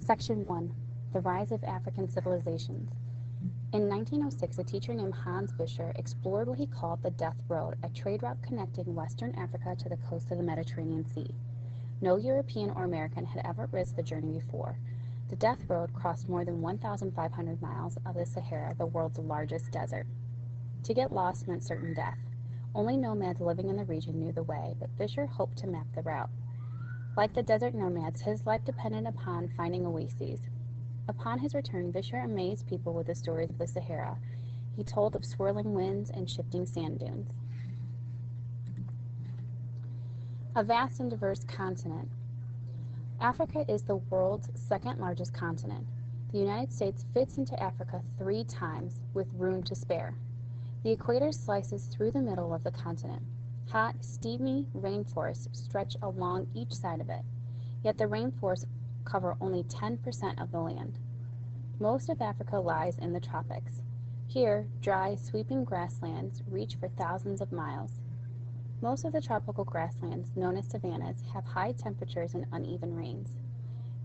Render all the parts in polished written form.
Section 1. The Rise of African Civilizations. In 1906, a teacher named Hans Fischer explored what he called the Death Road, a trade route connecting Western Africa to the coast of the Mediterranean Sea. No European or American had ever risked the journey before. The Death Road crossed more than 1,500 miles of the Sahara, the world's largest desert. To get lost meant certain death. Only nomads living in the region knew the way, but Fischer hoped to map the route. Like the desert nomads, his life depended upon finding oases. Upon his return, Fischer amazed people with the stories of the Sahara. He told of swirling winds and shifting sand dunes. A vast and diverse continent. Africa is the world's second largest continent. The United States fits into Africa 3 times, with room to spare. The equator slices through the middle of the continent. Hot, steamy rainforests stretch along each side of it, yet the rainforests cover only 10% of the land. Most of Africa lies in the tropics. Here, dry, sweeping grasslands reach for thousands of miles. Most of the tropical grasslands, known as savannas, have high temperatures and uneven rains.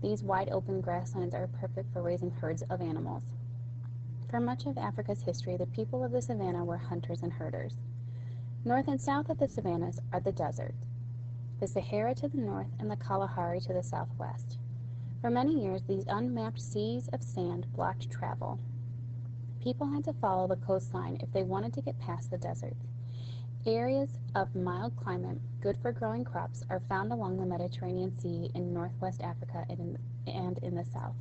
These wide open grasslands are perfect for raising herds of animals. For much of Africa's history, the people of the savanna were hunters and herders. North and south of the savannas are the deserts, the Sahara to the north and the Kalahari to the southwest. For many years, these unmapped seas of sand blocked travel. People had to follow the coastline if they wanted to get past the deserts. Areas of mild climate, good for growing crops, are found along the Mediterranean Sea in northwest Africa and in the south.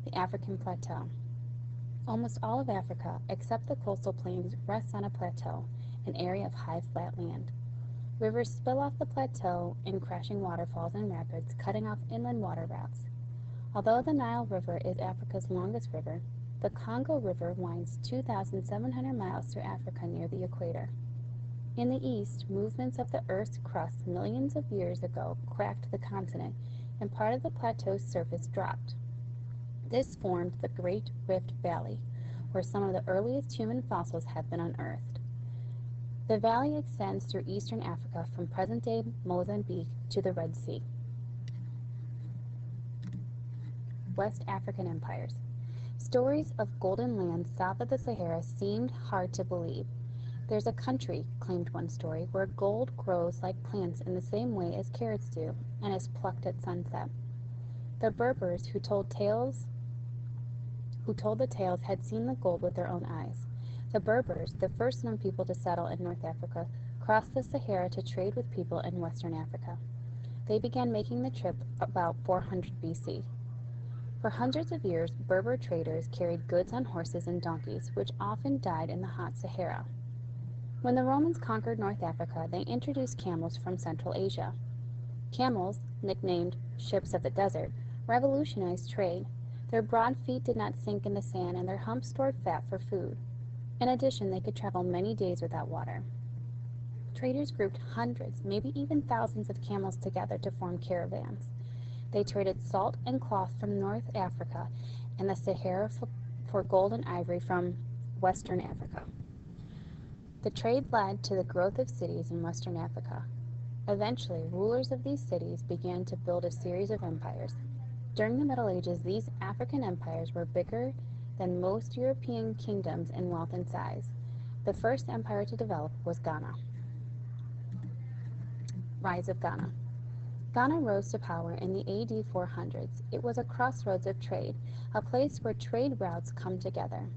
The African Plateau. Almost all of Africa, except the coastal plains, rests on a plateau, an area of high flat land. Rivers spill off the plateau in crashing waterfalls and rapids, cutting off inland water routes. Although the Nile River is Africa's longest river, the Congo River winds 2,700 miles through Africa near the equator. In the east, movements of the Earth's crust millions of years ago cracked the continent, and part of the plateau's surface dropped. This formed the Great Rift Valley, where some of the earliest human fossils have been unearthed. The valley extends through eastern Africa from present-day Mozambique to the Red Sea. West African empires. Stories of golden lands south of the Sahara seemed hard to believe. There's a country, claimed one story, where gold grows like plants in the same way as carrots do, and is plucked at sunset. The Berbers who told the tales had seen the gold with their own eyes. The Berbers, the first known people to settle in North Africa, crossed the Sahara to trade with people in Western Africa. They began making the trip about 400 BC. For hundreds of years, Berber traders carried goods on horses and donkeys, which often died in the hot Sahara. When the Romans conquered North Africa, they introduced camels from Central Asia. Camels, nicknamed ships of the desert, revolutionized trade. Their broad feet did not sink in the sand, and their humps stored fat for food. In addition, they could travel many days without water. Traders grouped hundreds, maybe even thousands of camels together to form caravans. They traded salt and cloth from North Africa and the Sahara for gold and ivory from Western Africa. The trade led to the growth of cities in Western Africa. Eventually, rulers of these cities began to build a series of empires. During the Middle Ages, these African empires were bigger than most European kingdoms in wealth and size. The first empire to develop was Ghana. Rise of Ghana. Ghana rose to power in the AD 400s. It was a crossroads of trade, a place where trade routes come together.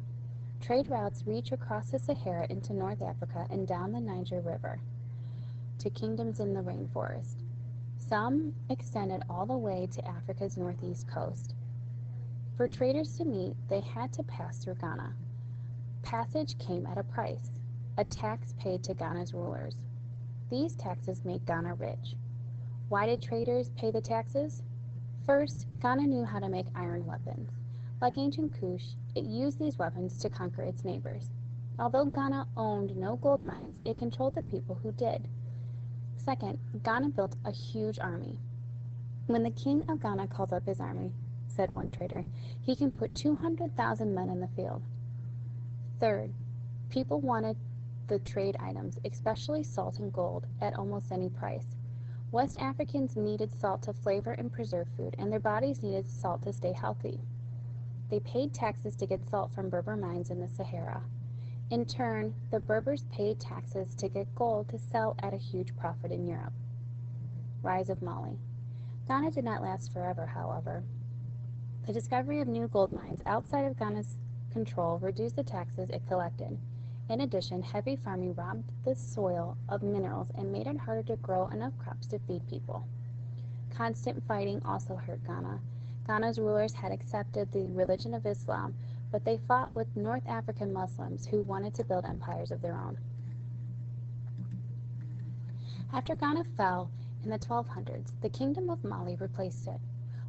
Trade routes reach across the Sahara into North Africa and down the Niger River to kingdoms in the rainforest. Some extended all the way to Africa's northeast coast. For traders to meet, they had to pass through Ghana. Passage came at a price, a tax paid to Ghana's rulers. These taxes made Ghana rich. Why did traders pay the taxes? First, Ghana knew how to make iron weapons. Like ancient Kush, it used these weapons to conquer its neighbors. Although Ghana owned no gold mines, it controlled the people who did. Second, Ghana built a huge army. When the king of Ghana calls up his army, said one trader, he can put 200,000 men in the field. Third, people wanted the trade items, especially salt and gold, at almost any price. West Africans needed salt to flavor and preserve food, and their bodies needed salt to stay healthy. They paid taxes to get salt from Berber mines in the Sahara. In turn, the Berbers paid taxes to get gold to sell at a huge profit in Europe. Rise of Mali. Ghana did not last forever, however. The discovery of new gold mines outside of Ghana's control reduced the taxes it collected. In addition, heavy farming robbed the soil of minerals and made it harder to grow enough crops to feed people. Constant fighting also hurt Ghana. Ghana's rulers had accepted the religion of Islam, but they fought with North African Muslims who wanted to build empires of their own. After Ghana fell in the 1200s, the Kingdom of Mali replaced it.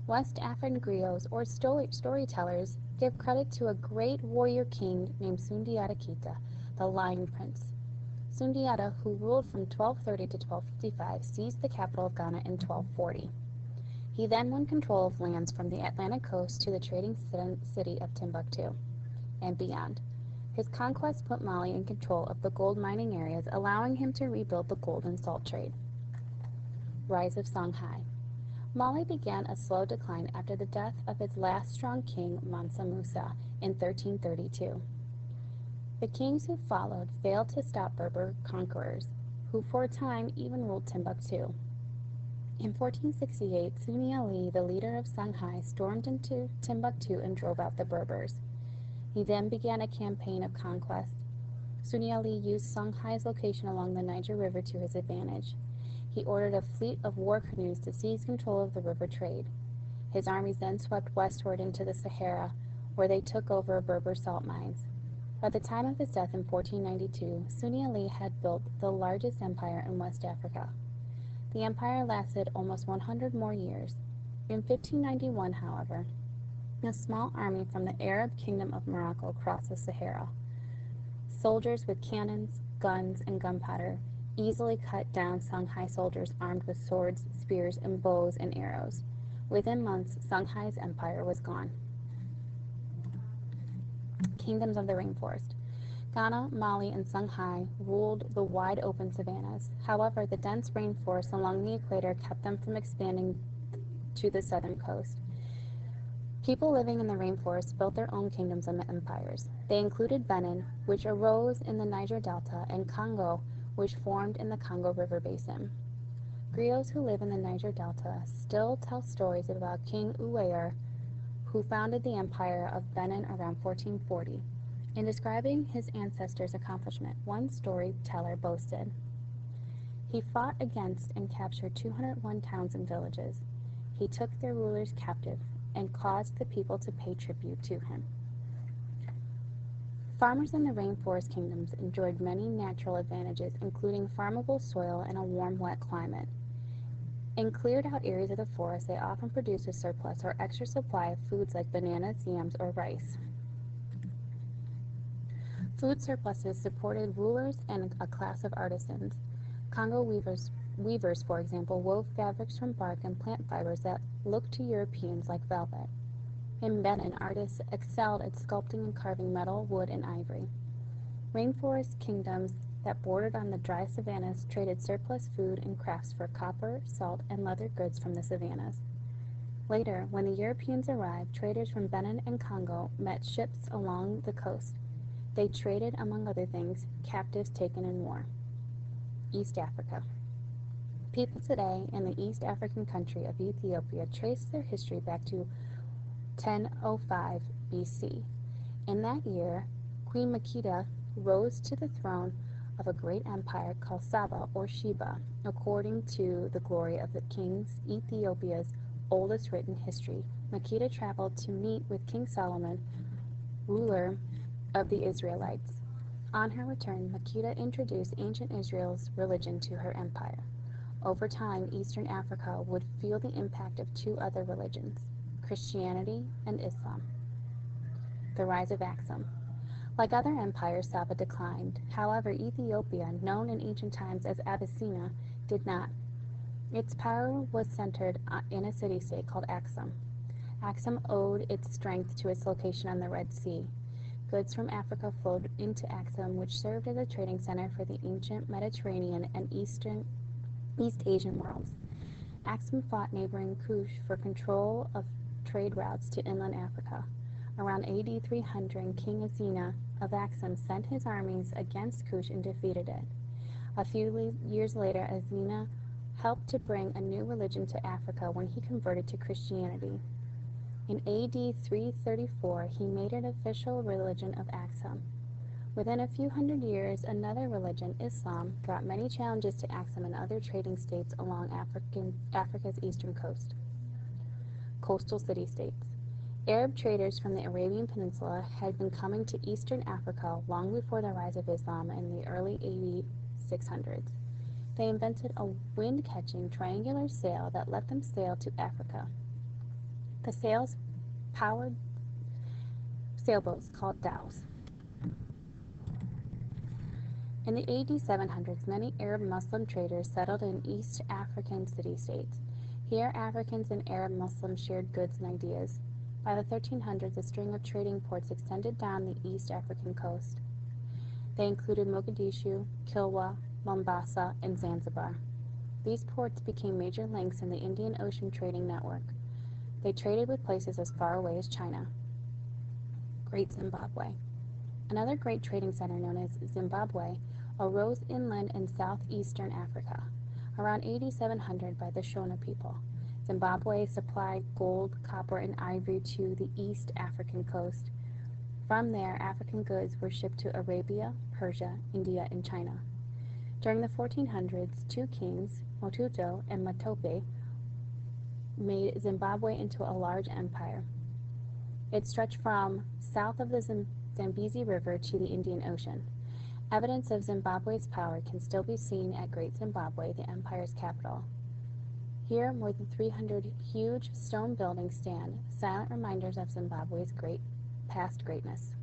West African griots, or storytellers, give credit to a great warrior king named Sundiata Keita, the Lion Prince. Sundiata, who ruled from 1230 to 1255, seized the capital of Ghana in 1240. He then won control of lands from the Atlantic coast to the trading city of Timbuktu and beyond. His conquest put Mali in control of the gold mining areas, allowing him to rebuild the gold and salt trade. Rise of Songhai. Mali began a slow decline after the death of its last strong king, Mansa Musa, in 1332. The kings who followed failed to stop Berber conquerors, who for a time even ruled Timbuktu. In 1468, Sunni Ali, the leader of Songhai, stormed into Timbuktu and drove out the Berbers. He then began a campaign of conquest. Sunni Ali used Songhai's location along the Niger River to his advantage. He ordered a fleet of war canoes to seize control of the river trade. His armies then swept westward into the Sahara, where they took over Berber salt mines. By the time of his death in 1492, Sunni Ali had built the largest empire in West Africa. The empire lasted almost 100 more years. In 1591, however, a small army from the Arab Kingdom of Morocco crossed the Sahara. Soldiers with cannons, guns, and gunpowder easily cut down Songhai soldiers armed with swords, spears, and bows and arrows. Within months, Songhai's empire was gone. Kingdoms of the rainforest. Ghana, Mali, and Songhai ruled the wide open savannas. However, the dense rainforests along the equator kept them from expanding to the southern coast. People living in the rainforest built their own kingdoms and empires. They included Benin, which arose in the Niger Delta, and Congo, which formed in the Congo River Basin. Griots who live in the Niger Delta still tell stories about King Uweyur, who founded the empire of Benin around 1440. In describing his ancestors' accomplishment, one storyteller boasted, "He fought against and captured 201 towns and villages. He took their rulers captive and caused the people to pay tribute to him." Farmers in the rainforest kingdoms enjoyed many natural advantages, including farmable soil and a warm, wet climate. In cleared-out areas of the forest, they often produced a surplus or extra supply of foods like bananas, yams, or rice. Food surpluses supported rulers and a class of artisans. Congo weavers, for example, wove fabrics from bark and plant fibers that looked to Europeans like velvet. In Benin, artists excelled at sculpting and carving metal, wood, and ivory. Rainforest kingdoms that bordered on the dry savannas traded surplus food and crafts for copper, salt, and leather goods from the savannas. Later, when the Europeans arrived, traders from Benin and Congo met ships along the coast. They traded, among other things, captives taken in war. East Africa. People today in the East African country of Ethiopia trace their history back to 1005 BC. In that year, Queen Makeda rose to the throne of a great empire called Saba or Sheba, according to the glory of the kings Ethiopia's oldest written history. Makeda traveled to meet with King Solomon, ruler of the Israelites. On her return, Makeda introduced ancient Israel's religion to her empire. Over time, Eastern Africa would feel the impact of two other religions, Christianity and Islam. The rise of Aksum. Like other empires, Saba declined. However, Ethiopia, known in ancient times as Abyssinia, did not. Its power was centered in a city-state called Aksum. Aksum owed its strength to its location on the Red Sea. Goods from Africa flowed into Aksum, which served as a trading center for the ancient Mediterranean and East Asian worlds. Axum fought neighboring Kush for control of trade routes to inland Africa. Around AD 300, King Azena of Axum sent his armies against Kush and defeated it. A few years later, Azena helped to bring a new religion to Africa when he converted to Christianity. In AD 334, he made it official religion of Axum. Within a few hundred years, another religion, Islam, brought many challenges to Axum and other trading states along Africa's eastern coast. Coastal city-states. Arab traders from the Arabian Peninsula had been coming to eastern Africa long before the rise of Islam in the early AD 600s. They invented a wind-catching triangular sail that let them sail to Africa. The sails powered sailboats called dhows. In the AD 700s, many Arab Muslim traders settled in East African city-states. Here, Africans and Arab Muslims shared goods and ideas. By the 1300s, a string of trading ports extended down the East African coast. They included Mogadishu, Kilwa, Mombasa, and Zanzibar. These ports became major links in the Indian Ocean trading network. They traded with places as far away as China. Great Zimbabwe. Another great trading center known as Zimbabwe arose inland in southeastern Africa, around AD 700 by the Shona people. Zimbabwe supplied gold, copper, and ivory to the East African coast. From there, African goods were shipped to Arabia, Persia, India, and China. During the 1400s, two kings, Motuto and Matope, made Zimbabwe into a large empire. It stretched from south of the Zambezi River to the Indian Ocean. Evidence of Zimbabwe's power can still be seen at Great Zimbabwe, the empire's capital. Here, more than 300 huge stone buildings stand, silent reminders of Zimbabwe's past greatness.